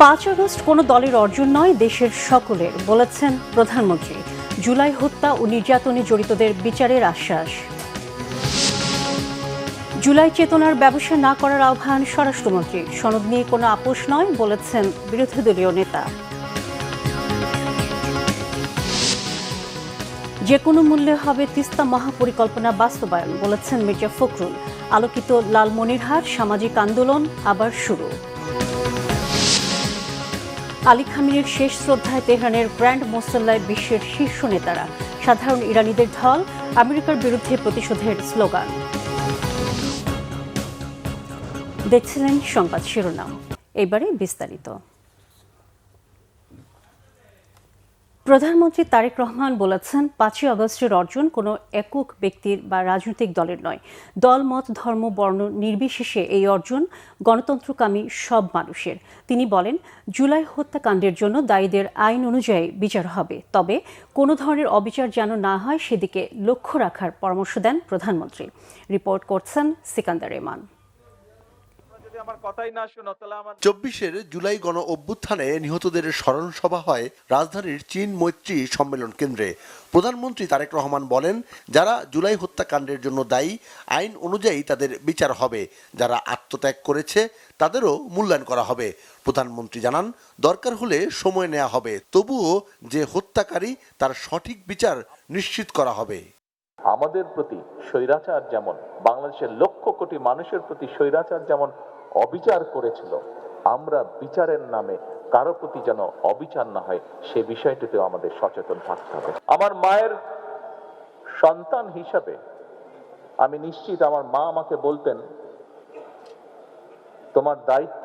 5 August কোনো দলের অর্জন নয়, দেশের সকলের, বলেছেন প্রধানমন্ত্রী। জুলাই হত্যা ও নির্যাতনে জড়িতদের বিচারের আশ্বাস। জুলাই চেতনার ব্যবসা না করার আহ্বান স্বরাষ্ট্রমন্ত্রী। সনদ নিয়ে কোনো আপোষ নয়, বলেছেন বিরোধী দলীয় নেতা। যে কোনো মূল্যে হবে তিস্তা মহাপরিকল্পনা বাস্তবায়ন, বলেছেন মির্জা ফখরুল। আলোকিত লালমনিরহাট, সামাজিক আন্দোলন আবার শুরু। আলী খামেনির শেষ শ্রদ্ধায় তেহরানের গ্র্যান্ড মোসাল্লায় বিশ্বের শীর্ষ নেতারা। সাধারণ ইরানিদের ঢল, আমেরিকার বিরুদ্ধে প্রতিশোধের স্লোগান। দেখছিলেন সংবাদ শিরোনাম, এবারে বিস্তারিত। প্রধানমন্ত্রী তারেক রহমান বলেছেন, 5 আগস্টের অর্জন কোনো একক ব্যক্তির বা রাজনৈতিক দলের নয়। দল, মত, ধর্ম, বর্ণ নির্বিশেষে এই অর্জন গণতন্ত্রকামী সব মানুষের। তিনি বলেন, জুলাই হত্যাকাণ্ডের জন্য দায়ীদের আইন অনুযায়ী বিচার হবে, তবে কোনো ধরনের অবিচার যেন না হয় সেদিকে লক্ষ্য রাখার পরামর্শ দেন প্রধানমন্ত্রী। রিপোর্ট করছেন সিকান্দার রেমান। 24 জুলাই গণ অভ্যুত্থানে নিহতদের স্মরণ সভা হয় রাজধানীর চীন মৈত্রী সম্মেলন কেন্দ্রে। প্রধানমন্ত্রী তারেক রহমান বলেন, যারা জুলাই হত্যাকাণ্ডের জন্য দায়ী, আইন অনুযায়ী তাদের বিচার হবে। যারা আত্মত্যাগ করেছে তাদেরও মূল্যায়ন করা হবে। প্রধানমন্ত্রী জানান, দরকার হলে সময় নেওয়া হবে, তবুও যে হত্যাকারী তার সঠিক বিচার নিশ্চিত করা হবে। আমাদের প্রতি স্বৈরাচার যেমন, বাংলাদেশের লক্ষ কোটি মানুষের প্রতি স্বৈরাচার যেমন অবিচার করেছিল, আমরা বিচারের নামে কারো প্রতি যেন অবিচার না হয় সে বিষয়টিতেও আমাদের সচেতন থাকতে হবে। আমার মায়ের সন্তান হিসাবে আমি নিশ্চিত, আমার মা আমাকে বলতেন, তোমার দায়িত্ব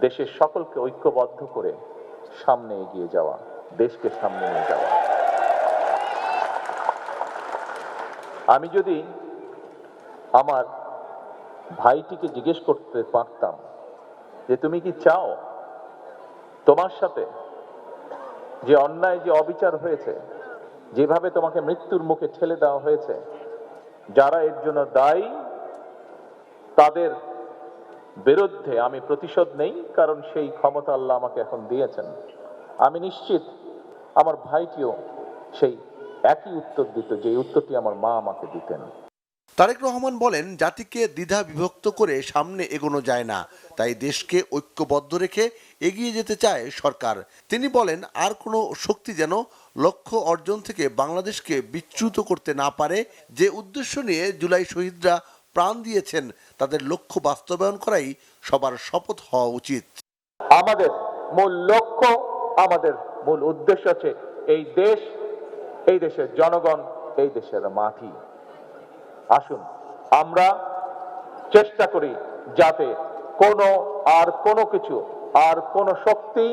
দেশের সকলকে ঐক্যবদ্ধ করে সামনে এগিয়ে যাওয়া, দেশকে সামনে নিয়ে যাওয়া। আমি যদি আমার ভাইটিকে জিজ্ঞেস করতে পারতাম যে তুমি কি চাও তোমার সাথে যে অন্যায়, যে অবিচার হয়েছে, যেভাবে তোমাকে মৃত্যুর মুখে ঠেলে দেওয়া হয়েছে, যারা এর জন্য দায়ী তাদের বিরুদ্ধে আমি প্রতিশোধ নেই, কারণ সেই ক্ষমতা আল্লাহ আমাকে এখন দিয়েছেন, আমি নিশ্চিত আমার ভাইটিও সেই একই উত্তর দিত যে উত্তরটি আমার মা আমাকে দিতেন। তারেক রহমান বলেন, জাতিকে দ্বিধা বিভক্ত করে সামনে এগোনো যায় না, তাই দেশকে ঐক্যবদ্ধ রেখে এগিয়ে যেতে চায় সরকার। তিনি বলেন, আর কোনো শক্তি যেন লক্ষ্য অর্জন থেকে বাংলাদেশকে বিচ্যুত করতে না পারে। যে উদ্দেশ্য নিয়ে জুলাই শহীদরা প্রাণ দিয়েছেন, তাদের লক্ষ্য বাস্তবায়ন করাই সবার শপথ হওয়া উচিত। আমাদের মূল লক্ষ্য, আমাদের মূল উদ্দেশ্য হচ্ছে এই দেশ, এই দেশের জনগণ, এই দেশের মাটি। আসুন আমরা চেষ্টা করি যাতে কোনো কিছু আর কোনো শক্তি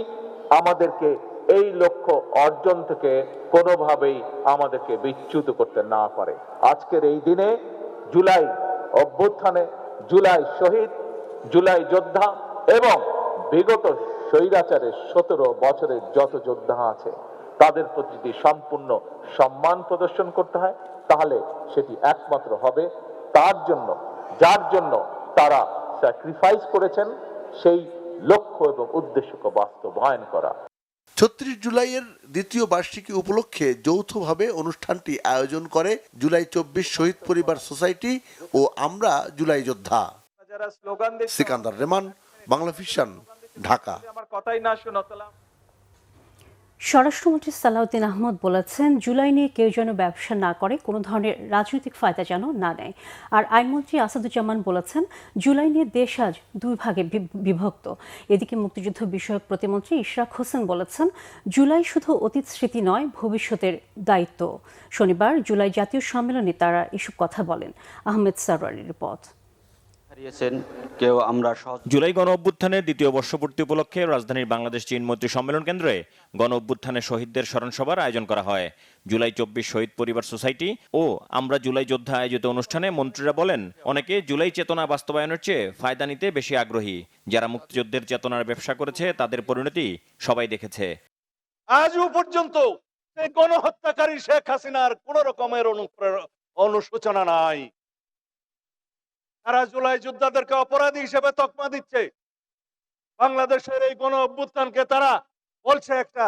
আমাদেরকে এই লক্ষ্য অর্জন থেকে কোনোভাবেই আমাদেরকে বিচ্যুত করতে না পারে। আজকের এই দিনে জুলাই অভ্যুত্থানে জুলাই শহীদ, জুলাই যোদ্ধা এবং বিগত স্বৈরাচারের 17 বছরের যত যোদ্ধা আছে তাদের প্রতি যদি সম্পূর্ণ সম্মান প্রদর্শন করতে হয়, তাহলে সেটি একমাত্র হবে যার জন্য তারা স্যাক্রিফাইস করেছেন, সেই লক্ষ্য এবং উদ্দেশ্যকে বাস্তবায়ন করা। 36 জুলাইয়ের দ্বিতীয় বার্ষিকী উপলক্ষে যৌথভাবে অনুষ্ঠানটি আয়োজন করে জুলাই 24 শহীদ পরিবার সোসাইটি ও আমরা জুলাই যোদ্ধা। সিকান্দার রেমান, বাংলা ভিশন, ঢাকা। স্বরাষ্ট্রমন্ত্রী সালাউদ্দিন আহমদ বলেছেন, জুলাই নিয়ে কেউ যেন ব্যবসা না করে, কোনো ধরনের রাজনৈতিক ফায়দা যেন না নেয়। আর আইনমন্ত্রী আসাদুজ্জামান বলেছেন, জুলাই নিয়ে দেশ আজ দুই ভাগে বিভক্ত। এদিকে মুক্তিযুদ্ধ বিষয়ক প্রতিমন্ত্রী ইশরাক হোসেন বলেছেন, জুলাই শুধু অতীত স্মৃতি নয়, ভবিষ্যতের দায়িত্ব। শনিবার জুলাই জাতীয় সম্মেলনে তারা এসব কথা বলেন। আহমেদ সারওয়ারের রিপোর্ট। জুলাই গণ অভ্যুত্থানের দ্বিতীয় বর্ষপূর্তি উপলক্ষে রাজধানীর বাংলাদেশ চীন মৈত্রী সম্মেলন কেন্দ্রে গণ অভ্যুত্থানের শহীদদের স্মরণ সভার আয়োজন করা হয়। জুলাই 24 শহীদ পরিবার সোসাইটি ও আমরা জুলাই যোদ্ধা আয়োজিত অনুষ্ঠানে মন্ত্রীরা বলেন, অনেকে জুলাই চেতনা বাস্তবায়নের চেয়ে ফায়দা নিতে বেশি আগ্রহী। যারা মুক্তিযুদ্ধের চেতনার ব্যবসা করেছে তাদের পরিণতি সবাই দেখেছে। আজও পর্যন্ত গণহত্যাকারী শেখ হাসিনার কোন রকমের অনুশোচনা নাই। তারা জুলাই যোদ্ধাদেরকে অপরাধী হিসেবে তকমা দিচ্ছে। বাংলাদেশের এই গণ অভ্যুত্থানকে তারা বলছে একটা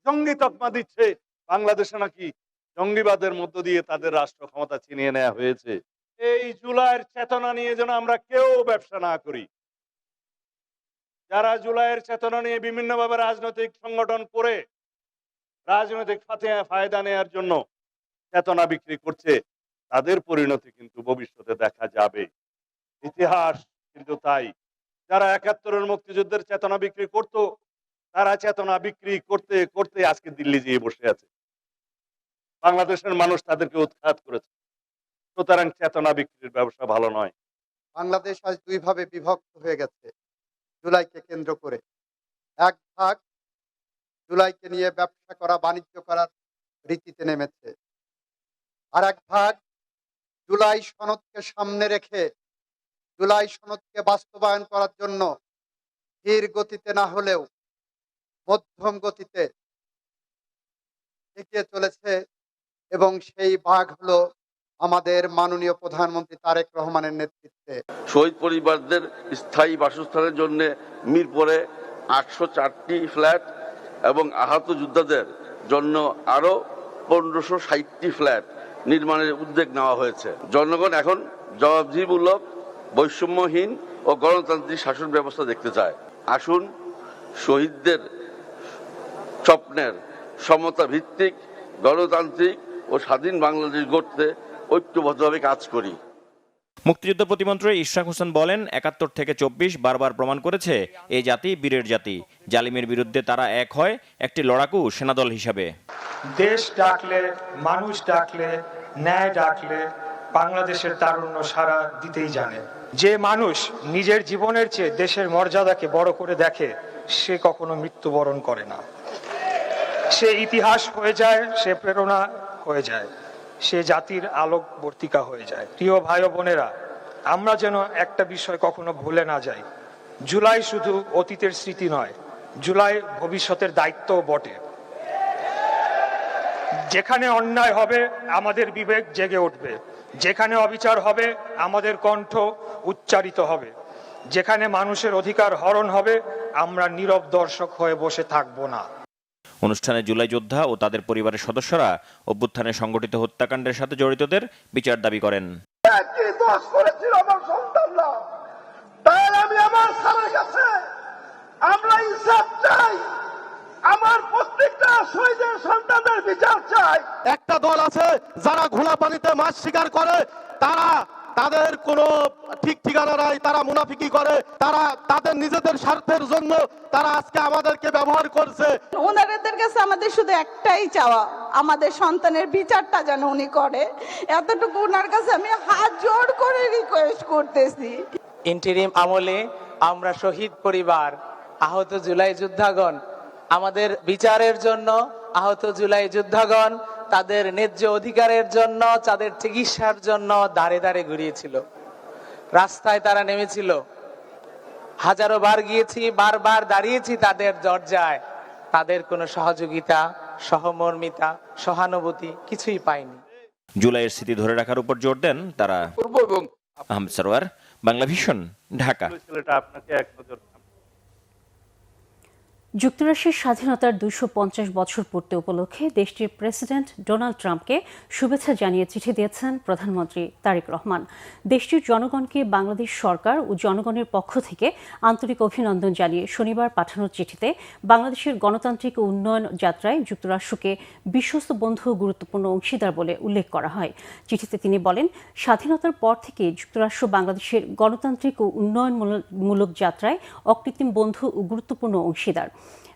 জঙ্গি তকমা দিচ্ছে, বাংলাদেশে নাকি জঙ্গিবাদের মধ্য দিয়ে তাদের রাষ্ট্র ক্ষমতা ছিনিয়ে নেওয়া হয়েছে। এই জুলাইয়ের চেতনা নিয়ে যেন আমরা কেউ ব্যবসা না করি। যারা জুলাইয়ের চেতনা নিয়ে বিভিন্নভাবে রাজনৈতিক সংগঠন করে রাজনৈতিক ফায়দা নেওয়ার জন্য চেতনা বিক্রি করছে, তাদের পরিণতি কিন্তু ভবিষ্যতে দেখা যাবে। ইতিহাস কিন্তু তাই, যারা ৭১-এর মুক্তিযুদ্ধের চেতনা বিক্রি করত, তারা চেতনা বিক্রি করতে করতে আজকে দিল্লি যেয়ে বসে আছে। বাংলাদেশের মানুষ তাদেরকে উৎখাত করেছে। সুতরাং চেতনা বিক্রির ব্যবসা ভালো নয়। বাংলাদেশ আজ দুই ভাবে বিভক্ত হয়ে গেছে জুলাইকে কেন্দ্র করে। এক ভাগ জুলাইকে নিয়ে ব্যবসা করা, বাণিজ্য করার রীতিতে নেমেছে, আর এক ভাগ জুলাই সনদকে সামনে রেখে জুলাই সনদকে বাস্তবায়ন করার জন্য ধীর গতিতে না হলেও মধ্যম গতিতে এগিয়ে চলেছে। এবং সেই ভাগ হলো আমাদের মাননীয় প্রধানমন্ত্রী তারেক রহমানের নেতৃত্বে। শহীদ পরিবারদের স্থায়ী বাসস্থানের জন্য মিরপুরে 804টি ফ্ল্যাট এবং আহত যোদ্ধাদের জন্য আরো 1560টি ফ্ল্যাট নির্মাণের উদ্যোগ নেওয়া হয়েছে। জনগণ এখন জবাবদিহিমূলক, বৈষম্যহীন ও গণতান্ত্রিক শাসন ব্যবস্থা দেখতে চায়। আসুন শহীদদের স্বপ্নের সমতা ভিত্তিক, গণতান্ত্রিক ও স্বাধীন বাংলাদেশ গড়তে ঐক্যবদ্ধভাবে কাজ করি। মুক্তিযুদ্ধ প্রতিমন্ত্রী ইশরাক হোসেন বলেন, ৭১ থেকে ২৪ বারবার প্রমাণ করেছে এই জাতি বীরের জাতি। জালিমের বিরুদ্ধে তারা এক হয় একটি লড়াকু সেনাদল হিসাবে। দেশ ডাকলে, মানুষ ডাকলে, ন্যায় ডাকলে বাংলাদেশের তারুণ্য সাড়া দিতেই জানে। যে মানুষ নিজের জীবনের চেয়ে দেশের মর্যাদাকে বড় করে দেখে, সে কখনো মৃত্যুবরণ করে না। সে ইতিহাস হয়ে যায়, সে প্রেরণা হয়ে যায়, সে জাতির আলোকবর্তিকা হয়ে যায়। প্রিয় ভাই ও বোনেরা, আমরা যেন একটা বিষয় কখনো ভুলে না যাই। জুলাই শুধু অতীতের স্মৃতি নয়, জুলাই ভবিষ্যতের দায়িত্বও বটে। যেখানে অন্যায় হবে আমাদের বিবেক জেগে উঠবে, যেখানে অবিচার হবে আমাদের কণ্ঠ উচ্চারিত হবে, যেখানে মানুষের অধিকার হরণ হবে আমরা নীরব দর্শক হয়ে বসে থাকবো না। অনুষ্ঠানে জুলাই যোদ্ধা ও তাদের পরিবারের সদস্যরা অভ্যুত্থানে সংগঠিত হত্যাকাণ্ডের সাথে জড়িতদের বিচার দাবি করেন। আমার প্রত্যেকটা শহীদের সন্তানদের বিচার চাই। একটা দল আছে যারা ঘোলা পানিতে মাছ শিকার করে, তাদের কোনো ঠিক ঠিকানা নাই, তারা মুনাফিকি করে, তারা তাদের নিজেদের স্বার্থের জন্য তারা আজকে আমাদেরকে ব্যবহার করছে। ওনাদের কাছে আমাদের শুধু একটাই চাওয়া, আমাদের সন্তানের বিচারটা যেন উনি করে, এতটুকু ওনার কাছে আমি হাত জোড় করে রিকোয়েস্ট করতেছি। ইন্টিরিম আমলে আমরা শহীদ পরিবার, আহত জুলাই যোদ্ধাগণ আমাদের বিচারের জন্য, আহত জুলাই যোদ্ধাগণ তাদের ন্যায্য অধিকারের জন্য, তাদের চিকিৎসার জন্য দাঁড়ে দাঁড়ে ঘুরিয়েছিল, রাস্তায় তারা নেমেছিল। হাজারো বার গিয়েছি, বারবার দাঁড়িয়েছি তাদের দরজায়, তাদের কোনো সহযোগিতা, সহমর্মিতা, সহানুভূতি কিছুই পাইনি। জুলাইয়ের স্মৃতি ধরে রাখার উপর জোর দেন তারা। আহমেদ সরওয়ার, বাংলা ভিশন, ঢাকা। আপনাকে এক নজর যুক্তরাষ্ট্রের স্বাধীনতার ২৫০ বছর পূর্তি উপলক্ষে দেশটির প্রেসিডেন্ট ডোনাল্ড ট্রাম্পকে শুভেচ্ছা জানিয়ে চিঠি দিয়েছেন প্রধানমন্ত্রী তারেক রহমান। দেশটির জনগণকে বাংলাদেশ সরকার ও জনগণের পক্ষ থেকে আন্তরিক অভিনন্দন জানিয়ে শনিবার পাঠানো চিঠিতে বাংলাদেশের গণতান্ত্রিক ও উন্নয়ন যাত্রায় যুক্তরাষ্ট্রকে বিশ্বস্ত বন্ধু ও গুরুত্বপূর্ণ অংশীদার বলে উল্লেখ করা হয়। চিঠিতে তিনি বলেন, স্বাধীনতার পর থেকে যুক্তরাষ্ট্র বাংলাদেশের গণতান্ত্রিক ও উন্নয়নমূলক যাত্রায় অকৃত্রিম বন্ধু ও গুরুত্বপূর্ণ অংশীদার।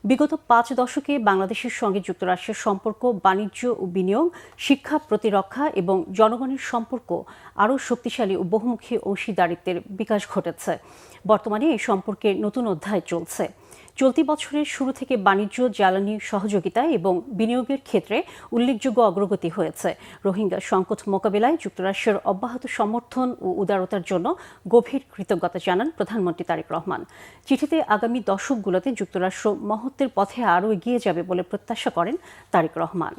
বিগত ৫ দশকে বাংলাদেশের সঙ্গে যুক্তরাষ্ট্রের সম্পর্ক, বাণিজ্য ও বিনিয়োগ, শিক্ষা, প্রতিরক্ষা এবং জনগণের সম্পর্ক আরও শক্তিশালী ও বহুমুখী অংশীদারিত্বের বিকাশ ঘটেছে। বর্তমানে এই সম্পর্কের নতুন অধ্যায় চলছে। চলতি বছরের শুরু থেকে বাণিজ্য, জ্বালানি সহযোগিতা এবং বিনিয়োগের ক্ষেত্রে উল্লেখযোগ্য অগ্রগতি হয়েছে। রোহিঙ্গা সংকট মোকাবিলায় যুক্তরাষ্ট্রের অব্যাহত সমর্থন ও উদারতার জন্য গভীর কৃতজ্ঞতা জানান প্রধানমন্ত্রী তারেক রহমান। চিঠিতে আগামী দশকগুলোতে যুক্তরাষ্ট্র মহত্বের পথে আরও এগিয়ে যাবে বলে প্রত্যাশা করেন তারেক রহমান।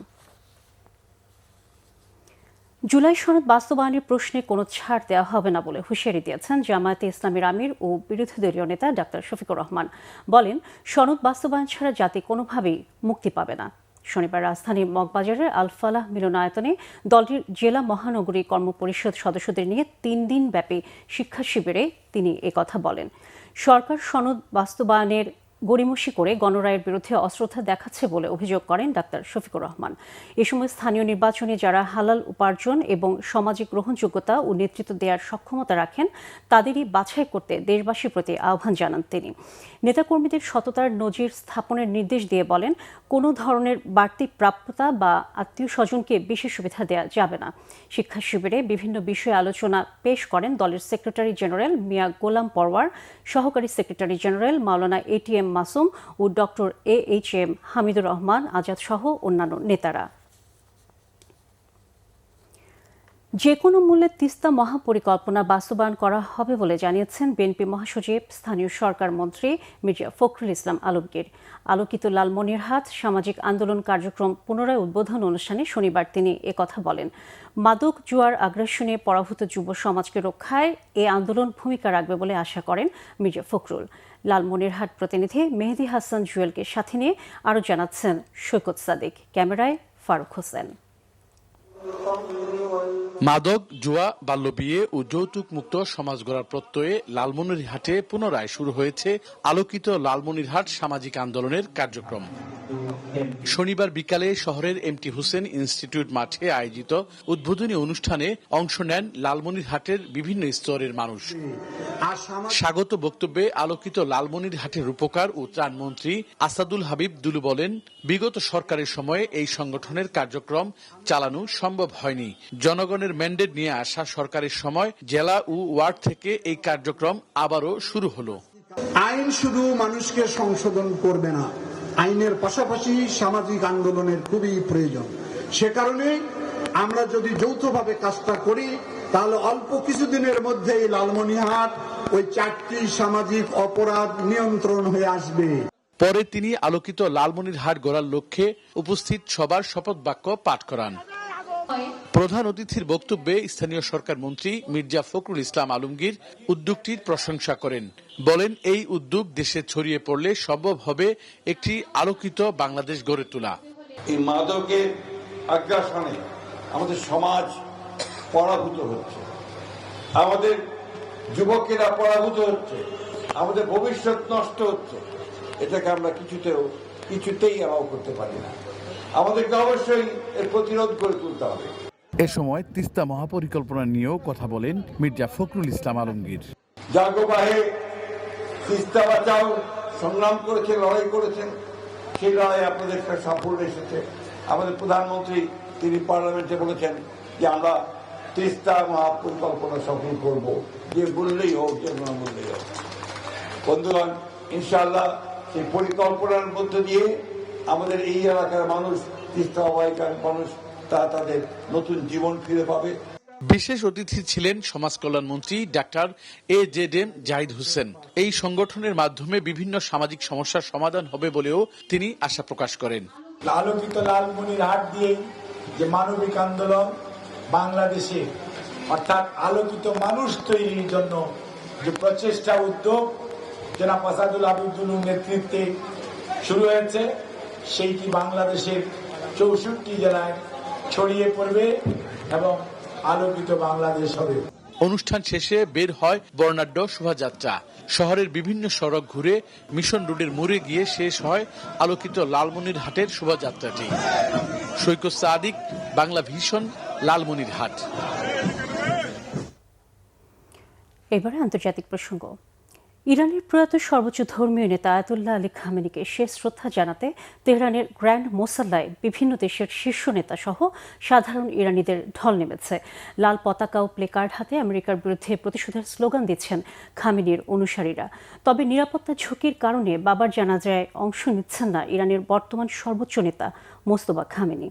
জুলাই সনদ বাস্তবায়নের প্রশ্নে কোনো ছাড় দেওয়া হবে না বলে হুঁশিয়ারি দিয়েছেন জামায়াতে ইসলামীর আমির ও বিরোধী দলীয় নেতা ডাক্তার শফিকুর রহমান। বলেন, সনদ বাস্তবায়ন ছাড়া জাতি কোনোভাবেই মুক্তি পাবে না। শনিবার রাজধানীর মগবাজারের আল ফালাহ মিলনায়তনে দলটির জেলা মহানগরী কর্মপরিষদ সদস্যদের নিয়ে 3 দিন ব্যাপী শিক্ষা শিবিরে তিনি একথা বলেন। সরকার সনদ বাস্তবায়নের গড়িমসি করে গণরায়ের বিরুদ্ধে অশ্রদ্ধা দেখাচ্ছে বলে অভিযোগ করেন ডাক্তার শফিকুর রহমান। এ সময় স্থানীয় নির্বাচনে যারা হালাল উপার্জন এবং সামাজিক গ্রহণযোগ্যতা ও নেতৃত্ব দেওয়ার সক্ষমতা রাখেন তাদেরই বাছাই করতে দেশবাসীর প্রতি আহ্বান জানান তিনি। নেতাকর্মীদের সততার নজির স্থাপনের নির্দেশ দিয়ে বলেন, কোনো ধরনের বাড়তি প্রাপ্যতা বা আত্মীয় স্বজনকে বিশেষ সুবিধা দেওয়া যাবে না। শিক্ষা শিবিরে বিভিন্ন বিষয়ে আলোচনা পেশ করেন দলের সেক্রেটারি জেনারেল মিয়া গোলাম পরওয়ার, সহকারী সেক্রেটারি জেনারেল মাওলানা ATM মাসুম ও ডক্টর AHM হামিদুর রহমান আজাদ সহ অন্যান্য নেতারা। যে কোনো মূল্যে তিস্তা মহাপরিকল্পনা বাস্তবায়ন করা হবে বলে জানিয়েছেন বিএনপি মহাসচিব স্থানীয় সরকার মন্ত্রী মির্জা ফখরুল ইসলাম আলমগীর। আলোকিত লালমনিরহাট সামাজিক আন্দোলন কার্যক্রম পুনরায় উদ্বোধন অনুষ্ঠানে শনিবার তিনি একথা বলেন। মাদক জুয়ার আগ্রাসনে পরাভূত যুব সমাজকে রক্ষায় এ আন্দোলন ভূমিকা রাখবে বলে আশা করেন মির্জা ফখরুল। লালমনিরহাট প্রতিনিধি মেহেদি হাসান জুয়েলকে সাথে নিয়ে আরও জানাচ্ছেন সৈকত সাদিক। ক্যামেরায় ফারুক হোসেন। মাদক, জুয়া, বাল্যবিয়ে ও যৌতুক মুক্ত সমাজ গড়ার প্রত্যয়ে লালমনিরহাটে পুনরায় শুরু হয়েছে আলোকিত লালমনিরহাট সামাজিক আন্দোলনের কার্যক্রম। শনিবার বিকালে শহরের MT হুসেন ইনস্টিটিউট মাঠে আয়োজিত উদ্বোধনী অনুষ্ঠানে অংশ নেন লালমনিরহাটের বিভিন্ন স্তরের মানুষ। স্বাগত বক্তব্যে আলোকিত লালমনিরহাটের রূপকার ও ত্রাণমন্ত্রী আসাদুল হাবিব দুলু বলেন, বিগত সরকারের সময়ে এই সংগঠনের কার্যক্রম চালানো সম্ভব হয়নি। জনগণের ম্যান্ডেট নিয়ে আসা সরকারের সময় জেলা ও ওয়ার্ড থেকে এই কার্যক্রম আবারও শুরু হলো। আইন শুধু মানুষকে সংশোধন করবে না, আইনের পাশাপাশি সামাজিক আন্দোলনের খুবই প্রয়োজন। সে কারণে আমরা যদি যৌথভাবে কাজটা করি তাহলে অল্প কিছুদিনের মধ্যেই লালমনিরহাট ওই 4টি সামাজিক অপরাধ নিয়ন্ত্রণ হয়ে আসবে। পরে তিনি আলোকিত লালমনিরহাট গড়ার লক্ষ্যে উপস্থিত সবার শপথ বাক্য পাঠ করান। প্রধান অতিথির বক্তব্যে স্থানীয় সরকার মন্ত্রী মির্জা ফখরুল ইসলাম আলমগীর উদ্যোগটির প্রশংসা করেন। বলেন, এই উদ্যোগ দেশে ছড়িয়ে পড়লে সম্ভব হবে একটি আলোকিত বাংলাদেশ গড়ে তোলা। এই মাদকের আগ্রাসনে আমাদের সমাজ পরাভূত হচ্ছে, আমাদের যুবকেরা পরাভূত হচ্ছে, আমাদের ভবিষ্যৎ নষ্ট হচ্ছে। এটাকে আমরা কিছুতেই অ্যালাউ করতে পারি না। আমাদেরকে অবশ্যই এর প্রতিরোধ করে তুলতে হবে। এ সময় তিস্তা মহাপরিকল্পনা নিয়েও কথা বলেন মির্জা ফখরুল ইসলাম আলমগীর। জাগবাহে তিস্তা বাঁচাও সংগ্রাম করেছেন, লড়াই করেছেন, সেই লড়াই আপনাদের একটা সাফল্য এসেছে। আমাদের প্রধানমন্ত্রী তিনি পার্লামেন্টে বলেছেন যে আমরা তিস্তা মহাপরিকল্পনা সফল করব, যে মূল্যেই হোক, যে কোনো মূল্যেই হোক। বন্ধুগণ, ইনশাআল্লাহ সেই পরিকল্পনার মধ্য দিয়ে আমাদের এই এলাকার মানুষ, তিস্তা অববাহিকার মানুষ, তাদের নতুন জীবন ফিরে পাবে। বিশেষ অতিথি ছিলেন সমাজ কল্যাণ মন্ত্রী ডাক্তার AJM জাহিদ হোসেন। এই সংগঠনের মাধ্যমে বিভিন্ন সামাজিক সমস্যার সমাধান হবে বলেও তিনি আশা প্রকাশ করেন। আলোকিত লালমনিরহাট দিয়ে যে মানবিক আন্দোলন বাংলাদেশে, অর্থাৎ আলোকিত মানুষ তৈরির জন্য যে প্রচেষ্টা, উদ্যোগ জনাব আসাদুল হাবিব দুলুর নেতৃত্বে শুরু হয়েছে, সেইটি বাংলাদেশের 64 জেলায় ছড়িয়ে পড়বে এবং আলোকিত বাংলাদেশ হবে। অনুষ্ঠান শেষে বের হয় বর্ণাঢ্য শোভাযাত্রা। শহরের বিভিন্ন সড়ক ঘুরে মিশন রোডের মোড়ে গিয়ে শেষ হয় আলোকিত লালমনিরহাটের শোভাযাত্রাটি। সৈকত সাদিক, বাংলা ভিশন, লালমনিরহাট। এবারে আন্তর্জাতিক প্রসঙ্গ। ইরানের প্রয়াত সর্বোচ্চ ধর্মীয় নেতা আয়াতুল্লাহ আলী খামেনিকে শেষ শ্রদ্ধা জানাতে তেহরানের গ্র্যান্ড মোসাল্লায় বিভিন্ন দেশের শীর্ষ নেতা সহ সাধারণ ইরানিদের ঢল নেমেছে। লাল পতাকা ও প্লেকার্ড হাতে আমেরিকার বিরুদ্ধে প্রতিশোধের স্লোগান দিচ্ছেন খামেনির অনুসারীরা। তবে নিরাপত্তা ঝুঁকির কারণে বাবার জানাজায় অংশ নিচ্ছেন না ইরানের বর্তমান সর্বোচ্চ নেতা মোস্তফা খামেনি।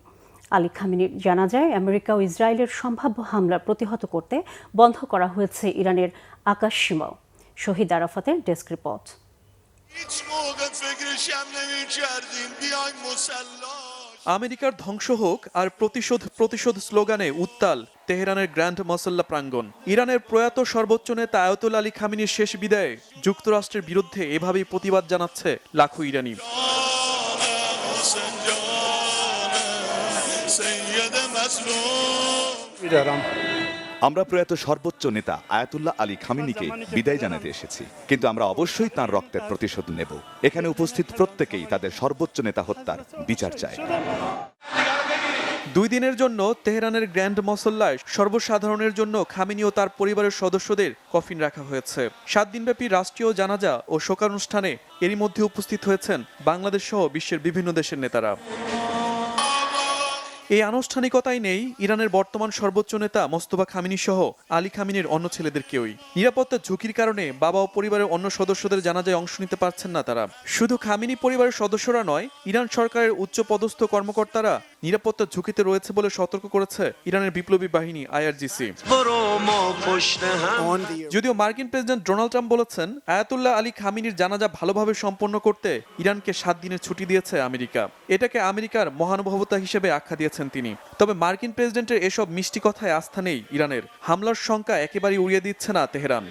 আলী খামেনির জানাজায় আমেরিকা ও ইসরায়েলের সম্ভাব্য হামলা প্রতিহত করতে বন্ধ করা হয়েছে ইরানের আকাশ সীমাও। শহীদ আরাফাতের ডেস্ক রিপোর্ট। আমেরিকার ধ্বংস হোক আর প্রতিশোধ প্রতিশোধ স্লোগানে উত্তাল তেহরানের গ্র্যান্ড মসল্লা প্রাঙ্গণ। ইরানের প্রয়াত সর্বোচ্চ নেতা আয়াতুল্লাহ আলী খামেনির শেষ বিদায়ে যুক্তরাষ্ট্রের বিরুদ্ধে এভাবেই প্রতিবাদ জানাচ্ছে লাখো ইরানি। আমরা প্রয়াত সর্বোচ্চ নেতা আয়াতুল্লাহ আলী খামেনিকে বিদায় জানাতে এসেছি, কিন্তু আমরা অবশ্যই তার রক্তের প্রতিশোধ নেব। এখানে উপস্থিত প্রত্যেকেই তাদের সর্বোচ্চ নেতা হত্যার বিচার চায়। 2 দিনের জন্য তেহরানের গ্র্যান্ড মসল্লায় সর্বসাধারণের জন্য খামেনি ও তার পরিবারের সদস্যদের কফিন রাখা হয়েছে। 7 দিনব্যাপী রাষ্ট্রীয় জানাজা ও শোকানুষ্ঠানে এরই মধ্যে উপস্থিত হয়েছেন বাংলাদেশ সহ বিশ্বের বিভিন্ন দেশের নেতারা। এই আনুষ্ঠানিকতায় নেই ইরানের বর্তমান সর্বোচ্চ নেতা মোস্তফা খামেনি সহ আলী খামেনির অন্য ছেলেদের কেউই। নিরাপত্তার ঝুঁকির কারণে বাবা ও পরিবারের অন্য সদস্যদের জানাজায় অংশ নিতে পারছেন না তারা। শুধু খামেনি পরিবারের সদস্যরা নয়, ইরান সরকারের উচ্চ পদস্থ কর্মকর্তারা নিরাপত্তার ঝুঁকিতে রয়েছে বলে সতর্ক করেছে ইরানের বিপ্লবী বাহিনী IRGC। যদিও মার্কিন প্রেসিডেন্ট ডোনাল্ড ট্রাম্প বলেছেন আয়াতুল্লাহ আলী খামেনির জানাজা ভালোভাবে সম্পন্ন করতে ইরানকে 7 দিনের ছুটি দিয়েছে আমেরিকা। এটাকে আমেরিকার মহানুভবতা হিসেবে আখ্যা দিয়েছেন তিনি। তবে মার্কিন প্রেসিডেন্টের এসব মিষ্টি কথায় আস্থা নেই ইরানের। হামলার শঙ্কা একেবারেই উড়িয়ে দিচ্ছে না তেহরান।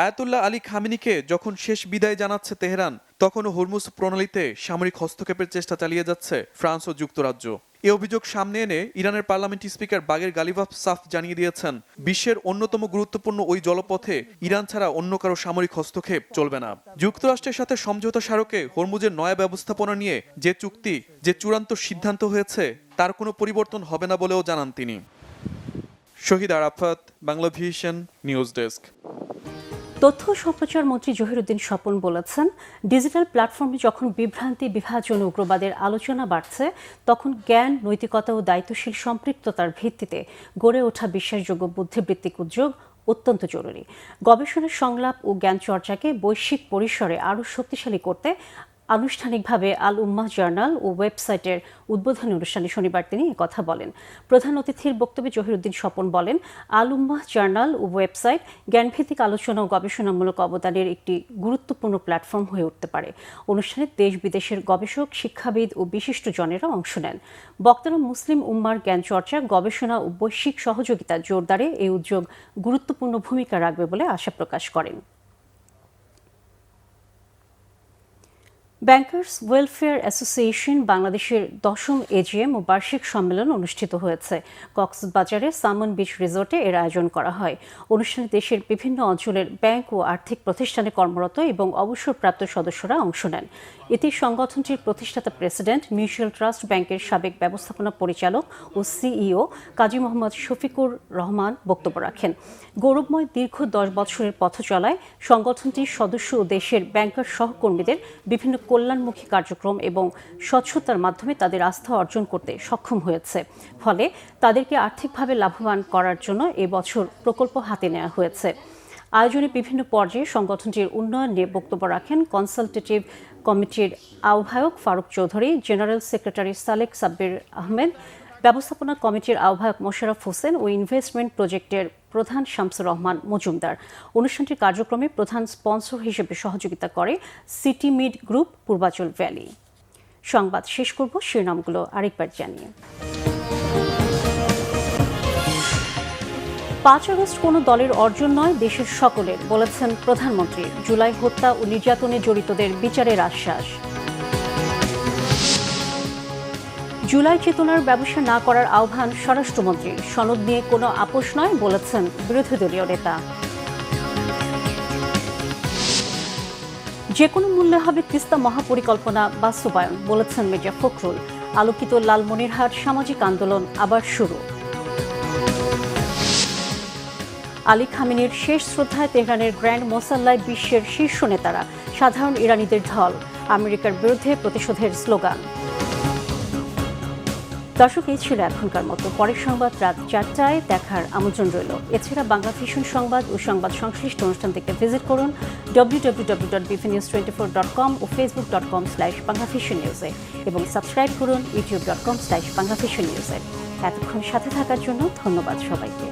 আয়াতুল্লাহ আলী খামেনিকে যখন শেষ বিদায় জানাচ্ছে তেহরান, তখনও হরমুজ প্রণালীতে সামরিক হস্তক্ষেপের চেষ্টা চালিয়ে যাচ্ছে ফ্রান্স ও যুক্তরাজ্য। এই অভিযোগ সামনে এনে ইরানের পার্লামেন্ট স্পিকার বাগের গালিবাফ সাফ জানিয়ে দিয়েছেন, বিশ্বের অন্যতম গুরুত্বপূর্ণ ওই জলপথে ইরান ছাড়া অন্য কারো সামরিক হস্তক্ষেপ চলবে না। যুক্তরাষ্ট্রের সাথে সমঝোতা স্মারকে হরমুজের নয়া ব্যবস্থাপনা নিয়ে যে চুক্তি, যে চূড়ান্ত সিদ্ধান্ত হয়েছে তার কোনো পরিবর্তন হবে না বলেও জানান তিনি। Shahid Arafat, Bangla vision, news desk. তথ্য সম্প্রচার মন্ত্রী জহিরুদ্দিন স্বপন বলেছেন, ডিজিটাল প্ল্যাটফর্মে যখন বিভ্রান্তি, বিভাজন, উগ্রবাদের আলোচনা বাড়ছে, তখন জ্ঞান, নৈতিকতা ও দায়িত্বশীল সম্পৃক্ততার ভিত্তিতে গড়ে ওঠা বিশ্বাসযোগ্য বুদ্ধিবৃত্তিক উদ্যোগ অত্যন্ত জরুরি। গবেষণার সংলাপ ও জ্ঞান চর্চাকে বৈশ্বিক পরিসরে আরও শক্তিশালী করতে আনুষ্ঠানিকভাবে আল উম্মাহ জার্নাল ও ওয়েবসাইটের উদ্বোধনী অনুষ্ঠানে শনিবার তিনি একথা বলেন। প্রধান অতিথির বক্তব্যে জহিরুদ্দিন স্বপন বলেন, আল উম্মাহ জার্নাল ও ওয়েবসাইট জ্ঞানভিত্তিক আলোচনা ও গবেষণামূলক অবদানের একটি গুরুত্বপূর্ণ প্ল্যাটফর্ম হয়ে উঠতে পারে। অনুষ্ঠানে দেশ বিদেশের গবেষক, শিক্ষাবিদ ও বিশিষ্টজনেরা অংশ নেন। বক্তারা মুসলিম উম্মার জ্ঞান চর্চা, গবেষণা ও বৈশ্বিক সহযোগিতা জোরদারে এই উদ্যোগ গুরুত্বপূর্ণ ভূমিকা রাখবে বলে আশা প্রকাশ করেন। ব্যাংকার্স ওয়েলফেয়ার অ্যাসোসিয়েশন বাংলাদেশের 10ম AGM ও বার্ষিক সম্মেলন অনুষ্ঠিত হয়েছে। কক্সবাজারের সামন বিচ রিসোর্টে এর আয়োজন করা হয়। অনুষ্ঠানে দেশের বিভিন্ন অঞ্চলের ব্যাংক ও আর্থিক প্রতিষ্ঠানে কর্মরত এবং অবসরপ্রাপ্ত সদস্যরা অংশ নেন। এতে সংগঠনটির প্রতিষ্ঠাতা প্রেসিডেন্ট, মিউচুয়াল ট্রাস্ট ব্যাংকের সাবেক ব্যবস্থাপনা পরিচালক ও CEO কাজী মোহাম্মদ শফিকুর রহমান বক্তব্য রাখেন। গৌরবময় দীর্ঘ 10 বছরের পথ চলায় সংগঠনটির সদস্য ও দেশের ব্যাংকার সহকর্মীদের বিভিন্ন কল্যাণমুখী কার্যক্রম এবং স্বচ্ছতার মাধ্যমে তাদের আস্থা অর্জন করতে সক্ষম হয়েছে। ফলে তাদেরকে আর্থিকভাবে লাভবান করার জন্য এবছর প্রকল্প হাতে নেওয়া হয়েছে। আয়োজনে বিভিন্ন পর্যায়ে সংগঠনটির উন্নয়ন নিয়ে বক্তব্য রাখেন কনসালটেটিভ কমিটির আহ্বায়ক ফারুক চৌধুরী, জেনারেল সেক্রেটারি সালেক সাব্বির আহমেদ, ব্যবস্থাপনা কমিটির আহ্বায়ক মোশাররফ হোসেন ও ইনভেস্টমেন্ট প্রজেক্টের প্রধান শামসুর রহমান মজুমদার। অনুষ্ঠানটির কার্যক্রমে প্রধান স্পন্সর হিসেবে সহযোগিতা করে city mid group, Purbachal valley. সংবাদ শেষ করব শিরোনামগুলো আরেকবার জানিয়ে। 5 আগস্ট কোনো দলের অর্জন নয়, দেশের সকলের, বলেছেন প্রধানমন্ত্রী। জুলাই হত্যা ও নির্যাতনে জড়িতদের বিচারের আশ্বাস। জুলাই চেতনার ব্যবসা না করার আহ্বান স্বরাষ্ট্রমন্ত্রীর। সনদ নিয়ে কোনো আপোষ নয়, বলেছেন বিরোধী দলীয় নেতা। যে কোনো মূল্যে হবে তিস্তা মহাপরিকল্পনা বাস্তবায়ন, বলেছেন মির্জা ফখরুল। আলোকিত লালমনিরহাট সামাজিক আন্দোলন আবার শুরু। আলী খামেনির শেষ শ্রদ্ধায় তেহরানের গ্র্যান্ড মোসাল্লায় বিশ্বের শীর্ষ নেতারা, সাধারণ ইরানিদের ঢল। আমেরিকার বিরুদ্ধে প্রতিশোধের স্লোগান। দর্শক, এই ছিল এখনকার মতো। পরের সংবাদ রাত 4টায় দেখার আমন্ত্রণ রইল। এছাড়া বাংলা ভিশন সংবাদ ও সংবাদ সংশ্লিষ্ট অনুষ্ঠান দেখতে ভিজিট করুন www.bfnews24.com ও facebook.com/banglavisionnews-এ এবং সাবস্ক্রাইব করুন youtube.com/banglavisionnews-এ। এতক্ষণ সাথে থাকার জন্য ধন্যবাদ সবাইকে।